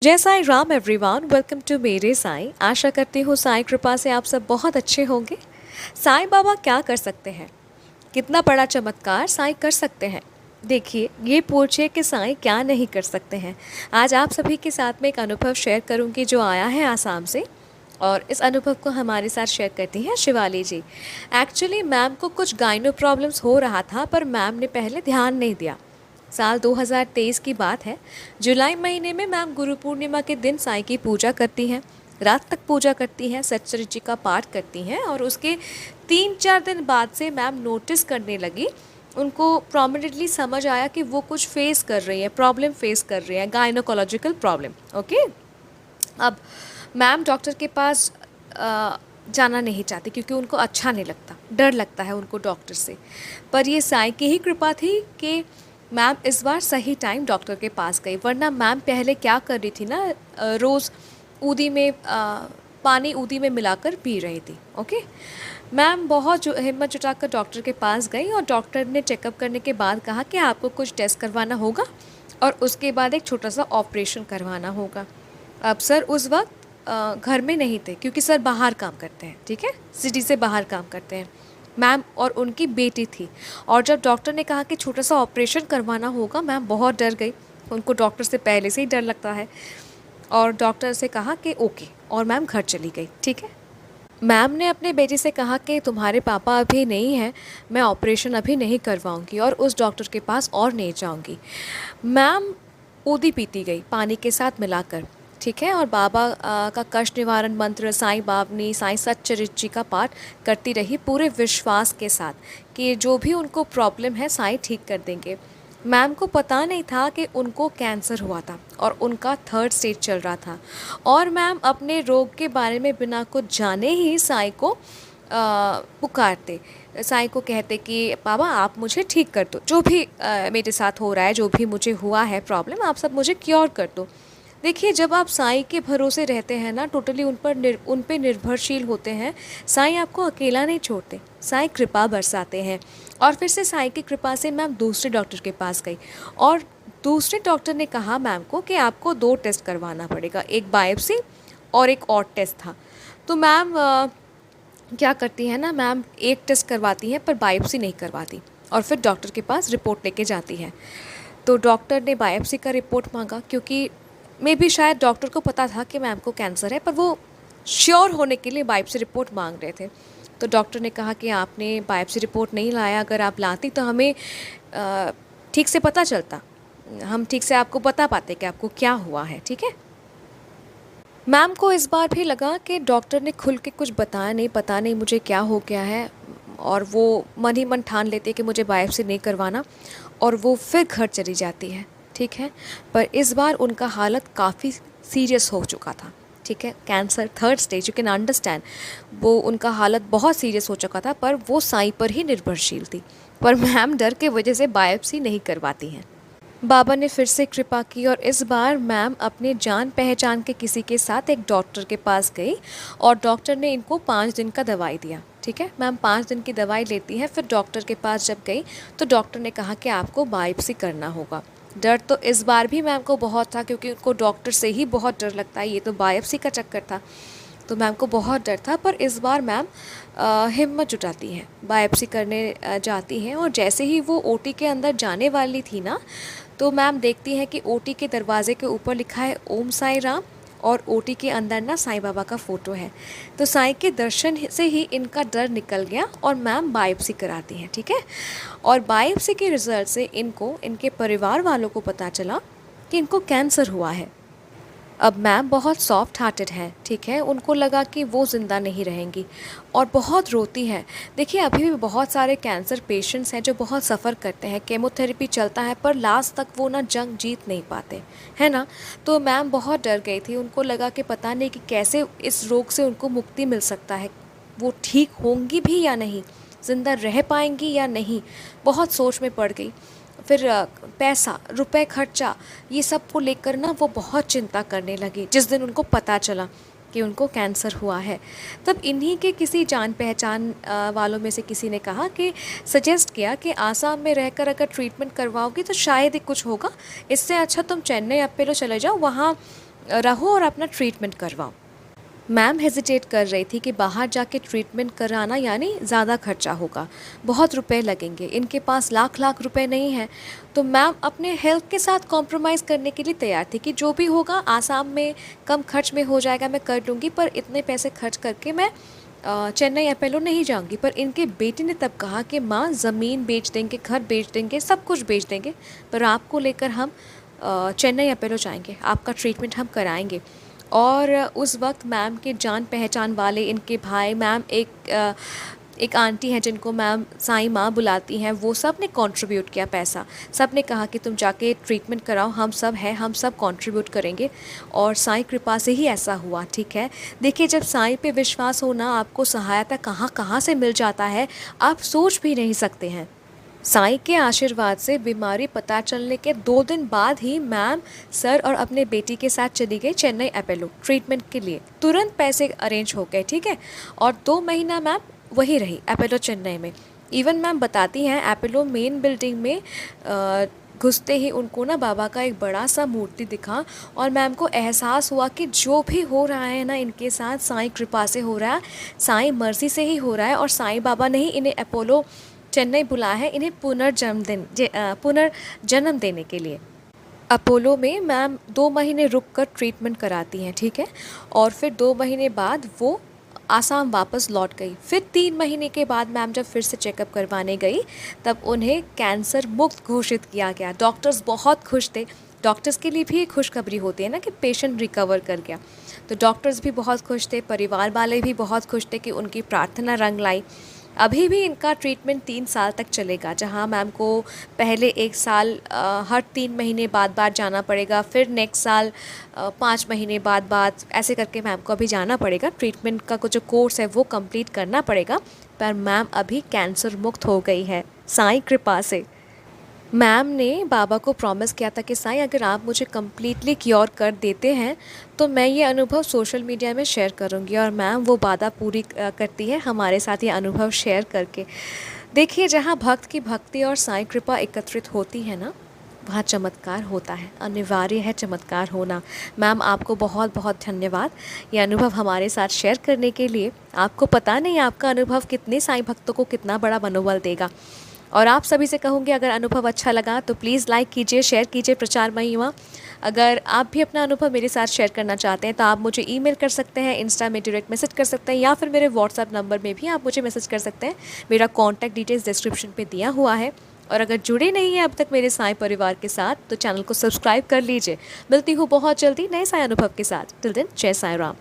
जय Sai Ram everyone, welcome to मेरे साईं। आशा करती हूँ साईं कृपा से आप सब बहुत अच्छे होंगे। साईं बाबा क्या कर सकते हैं, कितना बड़ा चमत्कार साईं कर सकते हैं। देखिए, ये पूछिए कि साईं क्या नहीं कर सकते हैं। आज आप सभी के साथ में एक अनुभव शेयर करूँगी जो आया है आसाम से, और इस अनुभव को हमारे साथ शेयर करती हैं शिवाली जी। एक्चुअली मैम को कुछ गाइनो प्रॉब्लम्स हो रहा था, पर मैम ने पहले ध्यान नहीं दिया। साल 2023 की बात है। जुलाई महीने में मैम गुरु पूर्णिमा के दिन साईं की पूजा करती हैं, रात तक पूजा करती हैं, सच्चरित्र जी का पाठ करती हैं, और उसके 3-4 दिन बाद से मैम नोटिस करने लगी। उनको प्रोमिनेंटली समझ आया कि वो कुछ फेस कर रही है, प्रॉब्लम फेस कर रही है, गायनोकोलॉजिकल प्रॉब्लम। ओके, अब मैम डॉक्टर के पास जाना नहीं चाहती क्योंकि उनको अच्छा नहीं लगता, डर लगता है उनको डॉक्टर से। पर ये साईं की ही कृपा थी कि मैम इस बार सही टाइम डॉक्टर के पास गई, वरना मैम पहले क्या कर रही थी ना, रोज़ ऊदी में पानी ऊदी में मिलाकर पी रही थी। ओके, मैम बहुत हिम्मत जुटाकर डॉक्टर के पास गई, और डॉक्टर ने चेकअप करने के बाद कहा कि आपको कुछ टेस्ट करवाना होगा और उसके बाद एक छोटा सा ऑपरेशन करवाना होगा। अब सर उस वक्त घर में नहीं थे क्योंकि सर बाहर काम करते हैं, ठीक है, सिटी से बाहर काम करते हैं। मैम और उनकी बेटी थी, और जब डॉक्टर ने कहा कि छोटा सा ऑपरेशन करवाना होगा, मैम बहुत डर गई। उनको डॉक्टर से पहले से ही डर लगता है, और डॉक्टर से कहा कि ओके, और मैम घर चली गई। ठीक है, मैम ने अपने बेटी से कहा कि तुम्हारे पापा अभी नहीं हैं, मैं ऑपरेशन अभी नहीं करवाऊंगी और उस डॉक्टर के पास और नहीं जाऊंगी। मैम ऊदी पीती गई पानी के साथ मिलाकर, ठीक है, और बाबा का कष्ट निवारण मंत्र साईं बावनी साईं सच्चरित्र जी का पाठ करती रही पूरे विश्वास के साथ कि जो भी उनको प्रॉब्लम है साईं ठीक कर देंगे। मैम को पता नहीं था कि उनको कैंसर हुआ था और उनका 3rd स्टेज चल रहा था, और मैम अपने रोग के बारे में बिना कुछ जाने ही साईं को पुकारते, साईं को कहते कि बाबा आप मुझे ठीक कर दो, जो भी मेरे साथ हो रहा है, जो भी मुझे हुआ है प्रॉब्लम, आप सब मुझे क्योर कर दो। देखिए, जब आप साईं के भरोसे रहते हैं ना, टोटली उन पे निर्भरशील होते हैं, साईं आपको अकेला नहीं छोड़ते, साईं कृपा बरसाते हैं। और फिर से साईं की कृपा से मैम दूसरे डॉक्टर के पास गई, और दूसरे डॉक्टर ने कहा मैम को कि आपको 2 टेस्ट करवाना पड़ेगा, एक बायोप्सी और एक और टेस्ट था। तो मैम क्या करती है ना, मैम एक टेस्ट करवाती हैं पर बायोप्सी नहीं करवाती, और फिर डॉक्टर के पास रिपोर्ट लेके जाती है। तो डॉक्टर ने बायोप्सी का रिपोर्ट मांगा, क्योंकि मे भी शायद डॉक्टर को पता था कि मैम को कैंसर है, पर वो श्योर होने के लिए बायोप्सी रिपोर्ट मांग रहे थे। तो डॉक्टर ने कहा कि आपने बायोप्सी रिपोर्ट नहीं लाया, अगर आप लाती तो हमें ठीक से पता चलता, हम ठीक से आपको बता पाते कि आपको क्या हुआ है। ठीक है, मैम को इस बार भी लगा कि डॉक्टर ने खुल के कुछ बताया नहीं, पता नहीं मुझे क्या हो गया है, और वो मन ही मन ठान लेते कि मुझे बायोप्सी नहीं करवाना, और वो फिर घर चली जाती है। ठीक है, पर इस बार उनका हालत काफ़ी सीरियस हो चुका था। ठीक है, cancer 3rd stage, you can understand, वो उनका हालत बहुत सीरियस हो चुका था, पर वो साईं पर ही निर्भरशील थी। पर मैम डर के वजह से बायोप्सी नहीं करवाती हैं। बाबा ने फिर से कृपा की, और इस बार मैम अपने जान पहचान के किसी के साथ एक डॉक्टर के पास गई, और डॉक्टर ने इनको 5 दिन का दवाई दिया। ठीक है, मैम 5 दिन की दवाई लेती हैं, फिर डॉक्टर के पास जब गई तो डॉक्टर ने कहा कि आपको बायोप्सी करना होगा। डर तो इस बार भी मैम को बहुत था, क्योंकि उनको डॉक्टर से ही बहुत डर लगता है, ये तो बायोप्सी का चक्कर था, तो मैम को बहुत डर था। पर इस बार मैम हिम्मत जुटाती हैं, बायोप्सी करने जाती हैं, और जैसे ही वो ओटी के अंदर जाने वाली थी ना, तो मैम देखती हैं कि ओटी के दरवाजे के ऊपर लिखा है ओम साई राम, और ओटी के अंदर ना साईं बाबा का फ़ोटो है। तो साईं के दर्शन से ही इनका डर निकल गया, और मैम बायोप्सी कराती हैं। ठीक है, और बायोप्सी के रिज़ल्ट से इनको, इनके परिवार वालों को पता चला कि इनको कैंसर हुआ है। अब मैम बहुत सॉफ्ट हार्टेड हैं, ठीक है, उनको लगा कि वो ज़िंदा नहीं रहेंगी, और बहुत रोती हैं। देखिए, अभी भी बहुत सारे कैंसर पेशेंट्स हैं जो बहुत सफ़र करते हैं, केमोथेरेपी चलता है, पर लास्ट तक वो ना जंग जीत नहीं पाते, है ना। तो मैम बहुत डर गई थी, उनको लगा कि पता नहीं कि कैसे इस रोग से उनको मुक्ति मिल सकता है, वो ठीक होंगी भी या नहीं, ज़िंदा रह पाएंगी या नहीं, बहुत सोच में पड़ गई। फिर पैसा, रुपए खर्चा, ये सब को लेकर ना वो बहुत चिंता करने लगी। जिस दिन उनको पता चला कि उनको कैंसर हुआ है, तब इन्हीं के किसी जान पहचान वालों में से किसी ने कहा कि सजेस्ट किया कि आसाम में रहकर अगर ट्रीटमेंट करवाओगी तो शायद ही कुछ होगा, इससे अच्छा तुम चेन्नई अपेलो चले जाओ, वहाँ रहो और अपना ट्रीटमेंट करवाओ। मैम हेजिटेट कर रही थी कि बाहर जाके ट्रीटमेंट कराना यानी ज़्यादा खर्चा होगा, बहुत रुपए लगेंगे, इनके पास लाख लाख रुपए नहीं हैं। तो मैम अपने हेल्थ के साथ कॉम्प्रोमाइज़ करने के लिए तैयार थी कि जो भी होगा आसाम में कम खर्च में हो जाएगा, मैं कर लूँगी, पर इतने पैसे खर्च करके मैं चेन्नई अपोलो नहीं जाऊँगी। पर इनके बेटे ने तब कहा कि माँ ज़मीन बेच देंगे, घर बेच देंगे, सब कुछ बेच देंगे, पर आपको लेकर हम चेन्नई अपोलो जाएंगे, आपका ट्रीटमेंट हम कराएंगे। और उस वक्त मैम के जान पहचान वाले इनके भाई, मैम एक आंटी हैं जिनको मैम साईं माँ बुलाती हैं, वो सब ने कंट्रीब्यूट किया पैसा। सब ने कहा कि तुम जाके ट्रीटमेंट कराओ, हम सब हैं, हम सब कंट्रीब्यूट करेंगे। और साईं कृपा से ही ऐसा हुआ, ठीक है। देखिए, जब साईं पे विश्वास होना, आपको सहायता कहाँ कहाँ से मिल जाता है, आप सोच भी नहीं सकते हैं। साईं के आशीर्वाद से बीमारी पता चलने के 2 दिन बाद ही मैम सर और अपने बेटी के साथ चली गई चेन्नई अपोलो ट्रीटमेंट के लिए। तुरंत पैसे अरेंज हो गए, ठीक है। और 2 महीना मैम वही रही अपोलो चेन्नई में। इवन मैम बताती हैं अपोलो मेन बिल्डिंग में घुसते ही उनको ना बाबा का एक बड़ा सा मूर्ति दिखा, और मैम को एहसास हुआ कि जो भी हो रहा है ना इनके साथ साईं कृपा से हो रहा है, साईं मर्जी से ही हो रहा है। और साईं बाबा ने ही इन्हें अपोलो चेन्नई बुलाया है, इन्हें पुनर्जन्म देने के लिए। अपोलो में मैम 2 महीने रुक कर ट्रीटमेंट कराती हैं, ठीक है। और फिर 2 महीने बाद वो आसाम वापस लौट गई। फिर 3 महीने के बाद मैम जब फिर से चेकअप करवाने गई, तब उन्हें कैंसर मुक्त घोषित किया गया। डॉक्टर्स बहुत खुश थे। डॉक्टर्स के लिए भी एक खुशखबरी होती है ना कि पेशेंट रिकवर कर गया, तो डॉक्टर्स भी बहुत खुश थे, परिवार वाले भी बहुत खुश थे कि उनकी प्रार्थना रंग लाई। अभी भी इनका ट्रीटमेंट 3 साल तक चलेगा, जहां मैम को पहले 1 साल हर 3 महीने बाद जाना पड़ेगा, फिर नेक्स्ट साल 5 महीने बाद ऐसे करके मैम को अभी जाना पड़ेगा। ट्रीटमेंट का कुछ जो कोर्स है वो कंप्लीट करना पड़ेगा। पर मैम अभी कैंसर मुक्त हो गई है साईं कृपा से। मैम ने बाबा को प्रॉमिस किया था कि साईं अगर आप मुझे कम्प्लीटली क्योर कर देते हैं तो मैं ये अनुभव सोशल मीडिया में शेयर करूँगी। और मैम वो वादा पूरी करती है हमारे साथ ये अनुभव शेयर करके। देखिए, जहाँ भक्त की भक्ति और साईं कृपा एकत्रित होती है ना, वहाँ चमत्कार होता है, अनिवार्य है चमत्कार होना। मैम आपको बहुत बहुत धन्यवाद ये अनुभव हमारे साथ शेयर करने के लिए। आपको पता नहीं आपका अनुभव कितने साईं भक्तों को कितना बड़ा मनोबल देगा। और आप सभी से कहूँगी, अगर अनुभव अच्छा लगा तो प्लीज़ लाइक कीजिए, शेयर कीजिए प्रचार महिमा। अगर आप भी अपना अनुभव मेरे साथ शेयर करना चाहते हैं तो आप मुझे ईमेल कर सकते हैं, इंस्टा में डायरेक्ट मैसेज कर सकते हैं, या फिर मेरे व्हाट्सएप नंबर में भी आप मुझे मैसेज कर सकते हैं। मेरा कॉन्टैक्ट डिटेल्स डिस्क्रिप्शन पे दिया हुआ है। और अगर जुड़े नहीं हैं अब तक मेरे साईं परिवार के साथ तो चैनल को सब्सक्राइब कर लीजिए। मिलती हूँ बहुत जल्दी नए साईं अनुभव के साथ। टिल देन, जय साईं राम।